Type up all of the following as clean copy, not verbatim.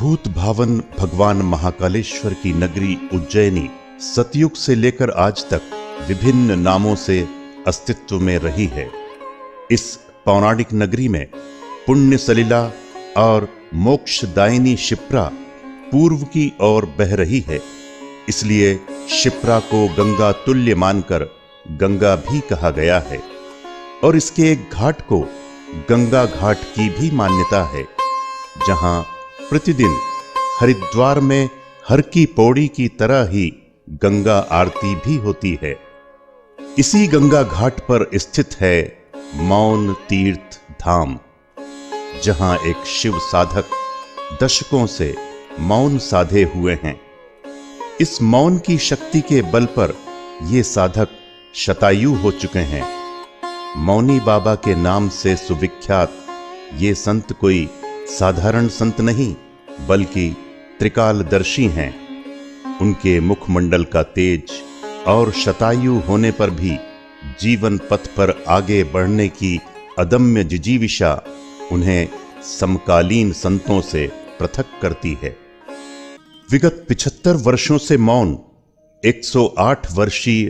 भूत भावन भगवान महाकालेश्वर की नगरी उज्जैनी सतयुग से लेकर आज तक विभिन्न नामों से अस्तित्व में रही है। इस पौराणिक नगरी में पुण्य सलिला और मोक्षदायिनी शिप्रा पूर्व की ओर बह रही है, इसलिए शिप्रा को गंगा तुल्य मानकर गंगा भी कहा गया है और इसके एक घाट को गंगा घाट की भी मान्यता है, जहां प्रतिदिन हरिद्वार में हर की पौड़ी की तरह ही गंगा आरती भी होती है। इसी गंगा घाट पर स्थित है मौन तीर्थ धाम, जहां एक शिव साधक दशकों से मौन साधे हुए हैं। इस मौन की शक्ति के बल पर ये साधक शतायु हो चुके हैं। मौनी बाबा के नाम से सुविख्यात ये संत कोई साधारण संत नहीं बल्कि त्रिकालदर्शी हैं। उनके मुखमंडल का तेज और शतायु होने पर भी जीवन पथ पर आगे बढ़ने की अदम्य जिजीविषा उन्हें समकालीन संतों से पृथक करती है। विगत 75 वर्षों से मौन 108 वर्षीय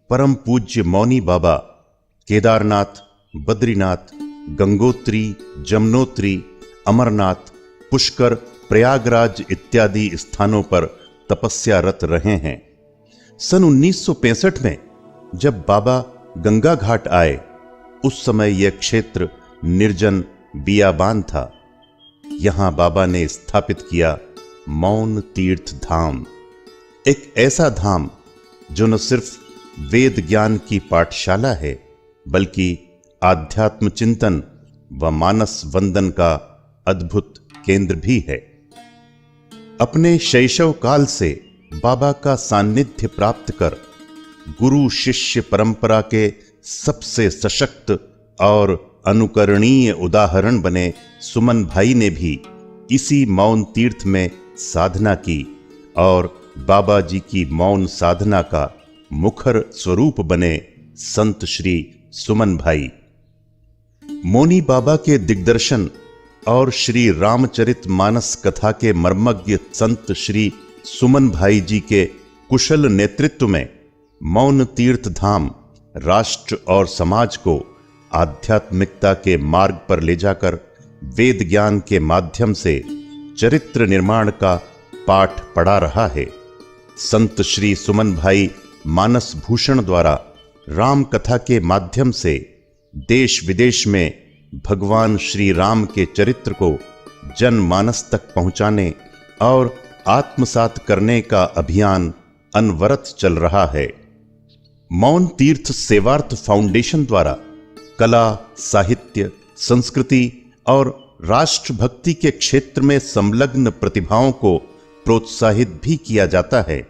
परम पूज्य मौनी बाबा केदारनाथ, बद्रीनाथ, गंगोत्री, जमुनोत्री, अमरनाथ, पुष्कर, प्रयागराज इत्यादि स्थानों पर तपस्यारत रहे हैं। सन 1965 में जब बाबा गंगा घाट आए, उस समय यह क्षेत्र निर्जन बियाबान था। यहां बाबा ने स्थापित किया मौन तीर्थ धाम, एक ऐसा धाम जो न सिर्फ वेद ज्ञान की पाठशाला है बल्कि आध्यात्म चिंतन व मानस वंदन का अद्भुत केंद्र भी है। अपने शैशव काल से बाबा का सान्निध्य प्राप्त कर गुरु शिष्य परंपरा के सबसे सशक्त और अनुकरणीय उदाहरण बने सुमन भाई ने भी इसी मौन तीर्थ में साधना की और बाबा जी की मौन साधना का मुखर स्वरूप बने संत श्री सुमन भाई। मौनी बाबा के दिग्दर्शन और श्री रामचरित मानस कथा के मर्मज्ञ संत श्री सुमन भाई जी के कुशल नेतृत्व में मौन तीर्थ धाम राष्ट्र और समाज को आध्यात्मिकता के मार्ग पर ले जाकर वेद ज्ञान के माध्यम से चरित्र निर्माण का पाठ पढ़ा रहा है। संत श्री सुमन भाई मानस भूषण द्वारा राम कथा के माध्यम से देश विदेश में भगवान श्री राम के चरित्र को जनमानस तक पहुंचाने और आत्मसात करने का अभियान अनवरत चल रहा है। मौन तीर्थ सेवार्थ फाउंडेशन द्वारा कला, साहित्य, संस्कृति और राष्ट्रभक्ति के क्षेत्र में संलग्न प्रतिभाओं को प्रोत्साहित भी किया जाता है।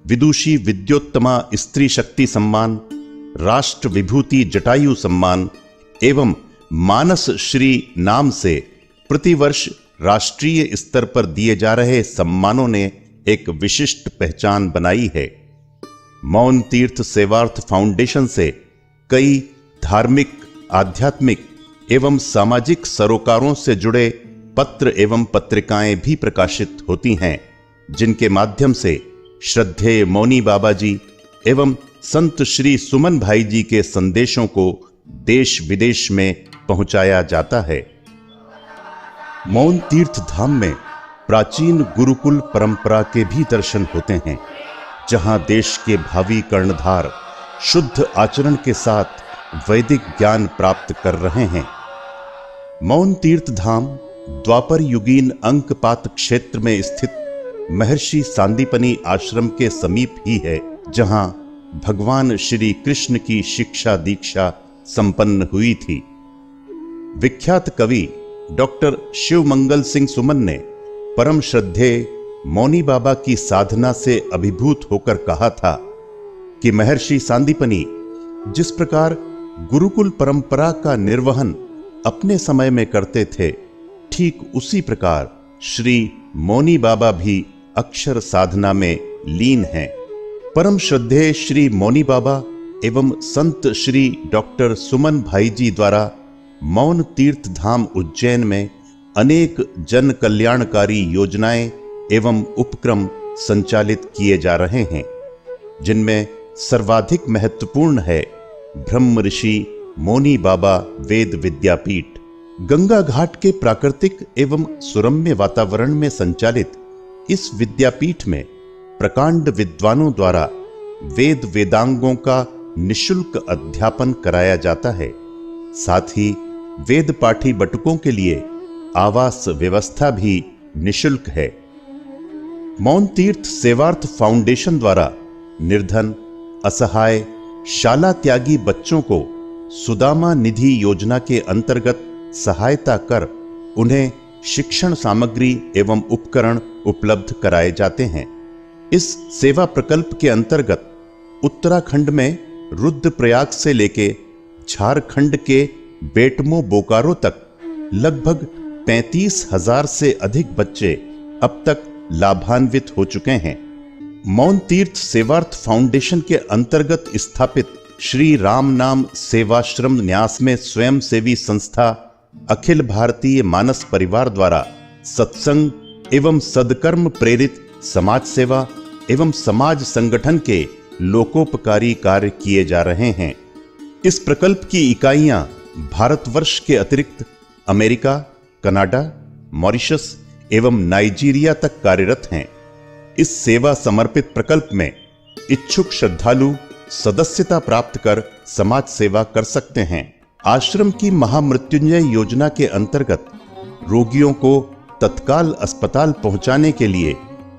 विदुषी विद्योत्तमा स्त्री शक्ति सम्मान, राष्ट्र विभूति जटायु सम्मान एवं मानस श्री नाम से प्रतिवर्ष राष्ट्रीय स्तर पर दिए जा रहे सम्मानों ने एक विशिष्ट पहचान बनाई है। मौन तीर्थ सेवार्थ फाउंडेशन से कई धार्मिक, आध्यात्मिक एवं सामाजिक सरोकारों से जुड़े पत्र एवं पत्रिकाएं भी प्रकाशित होती हैं, जिनके माध्यम से श्रद्धेय मौनी बाबा जी एवं संत श्री सुमन भाई जी के संदेशों को देश विदेश में पहुंचाया जाता है। मौन तीर्थ धाम में प्राचीन गुरुकुल परंपरा के भी दर्शन होते हैं, जहां देश के भावी कर्णधार शुद्ध आचरण के साथ वैदिक ज्ञान प्राप्त कर रहे हैं। मौन तीर्थ धाम द्वापर युगीन अंकपात क्षेत्र में स्थित महर्षि सांदीपनी आश्रम के समीप ही है, जहां भगवान श्री कृष्ण की शिक्षा दीक्षा संपन्न हुई थी। विख्यात कवि डॉक्टर शिवमंगल सिंह सुमन ने परम श्रद्धेय मौनी बाबा की साधना से अभिभूत होकर कहा था कि महर्षि सांदीपनी जिस प्रकार गुरुकुल परंपरा का निर्वहन अपने समय में करते थे, ठीक उसी प्रकार श्री मौनी बाबा भी अक्षर साधना में लीन हैं। परम श्रद्धेय श्री मौनी बाबा एवं संत श्री डॉक्टर सुमन भाई जी द्वारा मौन तीर्थ धाम उज्जैन में अनेक जन कल्याणकारी योजनाएं एवं उपक्रम संचालित किए जा रहे हैं, जिनमें सर्वाधिक महत्वपूर्ण है ब्रह्म ऋषि मोनी बाबा वेद विद्यापीठ। गंगा घाट के प्राकृतिक एवं सुरम्य वातावरण में संचालित इस विद्यापीठ में प्रकांड विद्वानों द्वारा वेद वेदांगों का निशुल्क अध्यापन कराया जाता है। साथ ही वेद पाठी बटुकों के लिए आवास व्यवस्था भी निशुल्क है। मौन तीर्थ सेवार्थ फाउंडेशन द्वारा निर्धन, असहाय, शाला त्यागी बच्चों को सुदामा निधि योजना के अंतर्गत सहायता कर उन्हें शिक्षण सामग्री एवं उपकरण उपलब्ध कराए जाते हैं। इस सेवा प्रकल्प के अंतर्गत उत्तराखंड में रुद्रप्रयाग से लेके झारखंड के बेटमो बोकारो तक लगभग 35,000 से अधिक बच्चे अब तक लाभान्वित हो चुके हैं। मौन तीर्थ सेवार्थ फाउंडेशन के अंतर्गत स्थापित श्री राम नाम सेवाश्रम न्यास में स्वयंसेवी संस्था अखिल भारतीय मानस परिवार द्वारा सत्संग एवं सदकर्म प्रेरित समाज सेवा एवं समाज संगठन के लोकोपकारी कार्य किए जा रहे हैं। इस प्रकल्प की इकाइयां भारतवर्ष के अतिरिक्त अमेरिका, कनाडा, मॉरिशस एवं नाइजीरिया तक कार्यरत हैं। इस सेवा समर्पित प्रकल्प में इच्छुक श्रद्धालु सदस्यता प्राप्त कर समाज सेवा कर सकते हैं। आश्रम की महामृत्युंजय योजना के अंतर्गत रोगियों को तत्काल अस्पताल पहुंचाने के लिए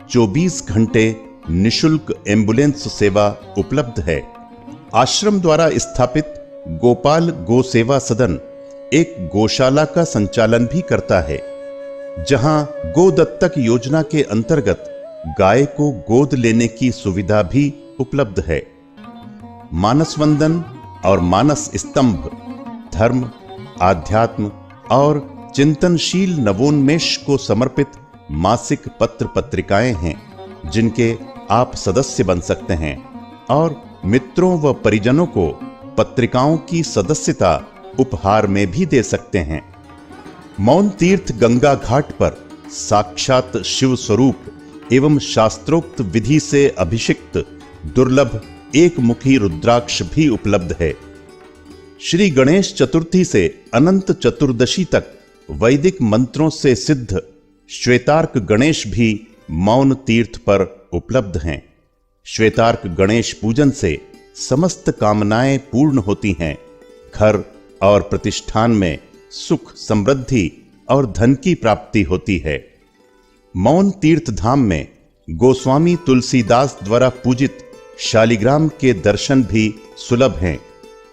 24 घंटे निशुल्क एम्बुलेंस सेवा उपलब्ध है। आश्रम द्वारा स्थापित गोपाल गो सेवा सदन एक गौशाला का संचालन भी करता है, जहां गो दत्तक योजना के अंतर्गत गाय को गोद लेने की सुविधा भी उपलब्ध है। मानस वंदन और मानस स्तंभ धर्म, आध्यात्म और चिंतनशील नवोन्मेष को समर्पित मासिक पत्र पत्रिकाएं हैं, जिनके आप सदस्य बन सकते हैं और मित्रों व परिजनों को पत्रिकाओं की सदस्यता उपहार में भी दे सकते हैं। मौन तीर्थ गंगा घाट पर साक्षात शिव स्वरूप एवं शास्त्रोक्त विधि से अभिषिक्त दुर्लभ एक मुखी रुद्राक्ष भी उपलब्ध है। श्री गणेश चतुर्थी से अनंत चतुर्दशी तक वैदिक मंत्रों से सिद्ध श्वेतार्क गणेश भी मौन तीर्थ पर उपलब्ध हैं। श्वेतार्क गणेश पूजन से समस्त कामनाएं पूर्ण होती हैं। घर और प्रतिष्ठान में सुख, समृद्धि और धन की प्राप्ति होती है। मौन तीर्थ धाम में गोस्वामी तुलसीदास द्वारा पूजित शालिग्राम के दर्शन भी सुलभ हैं,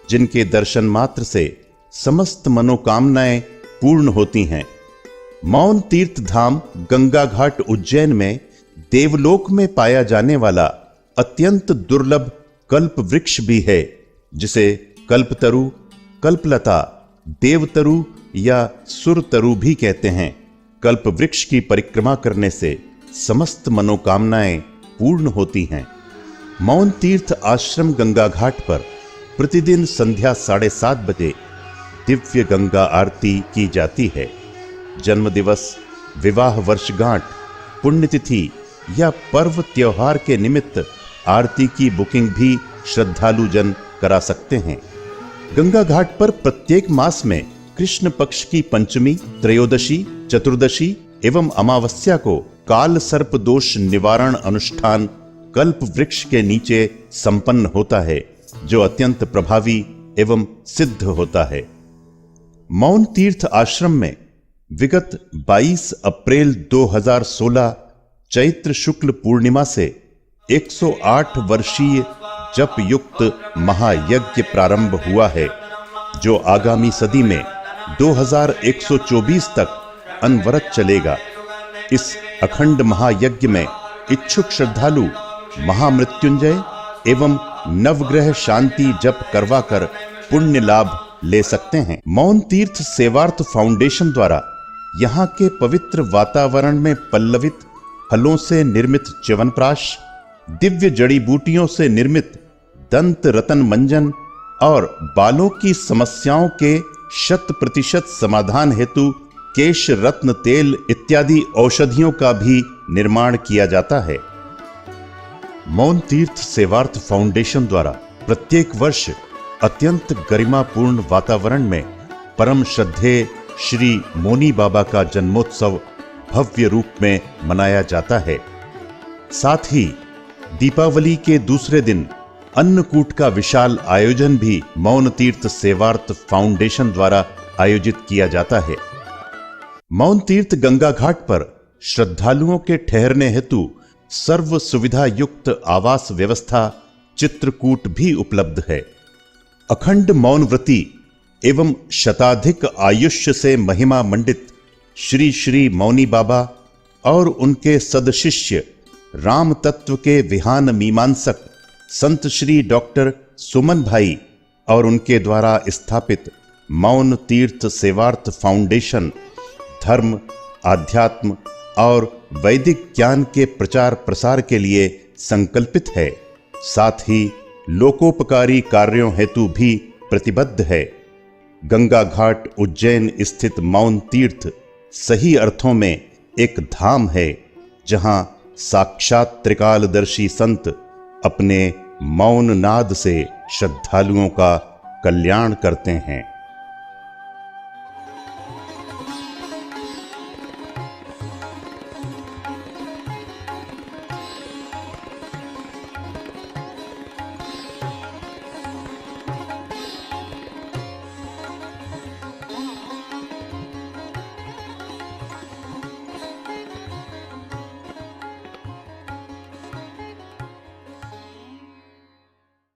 जिनके दर्शन मात्र से समस्त मनोकामनाएं पूर्ण होती हैं। मौन तीर्थ धाम गंगा घाट उज्जैन में देवलोक में पाया जाने वाला अत्यंत दुर्लभ कल्प वृक्ष भी है, जिसे कल्पतरु, कल्पलता, देवतरु या सुरतरु भी कहते हैं। कल्प वृक्ष की परिक्रमा करने से समस्त मनोकामनाएं पूर्ण होती हैं। मौन तीर्थ आश्रम गंगा घाट पर प्रतिदिन संध्या 7:30 बजे दिव्य गंगा आरती की जाती है। जन्म दिवस, विवाह वर्षगांठ, पुण्यतिथि या पर्व त्योहार के निमित्त आरती की बुकिंग भी श्रद्धालु जन करा सकते हैं। गंगा घाट पर प्रत्येक मास में कृष्ण पक्ष की पंचमी, त्रयोदशी, चतुर्दशी एवं अमावस्या को काल सर्प दोष निवारण अनुष्ठान कल्प वृक्ष के नीचे संपन्न होता है, जो अत्यंत प्रभावी एवं सिद्ध होता है। मौन तीर्थ आश्रम में विगत 22 अप्रैल 2016 चैत्र शुक्ल पूर्णिमा से 108 वर्षीय जप युक्त महायज्ञ प्रारंभ हुआ है, जो आगामी सदी में 2124 तक अनवरत चलेगा। इस अखंड महायज्ञ में इच्छुक श्रद्धालु महामृत्युंजय एवं नवग्रह शांति जप करवाकर पुण्य लाभ ले सकते हैं। मौन तीर्थ सेवार्थ फाउंडेशन द्वारा यहाँ के पवित्र वातावरण में पल्लवित फलों से निर्मित च्यवनप्राश, दिव्य जड़ी बूटियों से निर्मित दंत रतन मंजन और बालों की समस्याओं के 100% समाधान हेतु केश रत्न तेल इत्यादि औषधियों का भी निर्माण किया जाता है। मौन तीर्थ सेवार्थ फाउंडेशन द्वारा प्रत्येक वर्ष अत्यंत गरिमापूर्ण वातावरण में परम श्रद्धेय श्री मौनी बाबा का जन्मोत्सव भव्य रूप में मनाया जाता है। साथ ही दीपावली के दूसरे दिन अन्नकूट का विशाल आयोजन भी मौन तीर्थ सेवार्थ फाउंडेशन द्वारा आयोजित किया जाता है। मौन तीर्थ गंगा घाट पर श्रद्धालुओं के ठहरने हेतु सर्व सुविधा युक्त आवास व्यवस्था चित्रकूट भी उपलब्ध है। अखंड मौन व्रती एवं शताधिक आयुष्य से महिमा मंडित श्री श्री मौनी बाबा और उनके सदशिष्य राम तत्व के विहान मीमांसक संत श्री डॉक्टर सुमन भाई और उनके द्वारा स्थापित मौन तीर्थ सेवार्थ फाउंडेशन धर्म, आध्यात्म और वैदिक ज्ञान के प्रचार प्रसार के लिए संकल्पित है। साथ ही लोकोपकारी कार्यों हेतु भी प्रतिबद्ध है। गंगा घाट उज्जैन स्थित मौन तीर्थ सही अर्थों में एक धाम है, जहां साक्षात त्रिकालदर्शी संत अपने मौन नाद से श्रद्धालुओं का कल्याण करते हैं।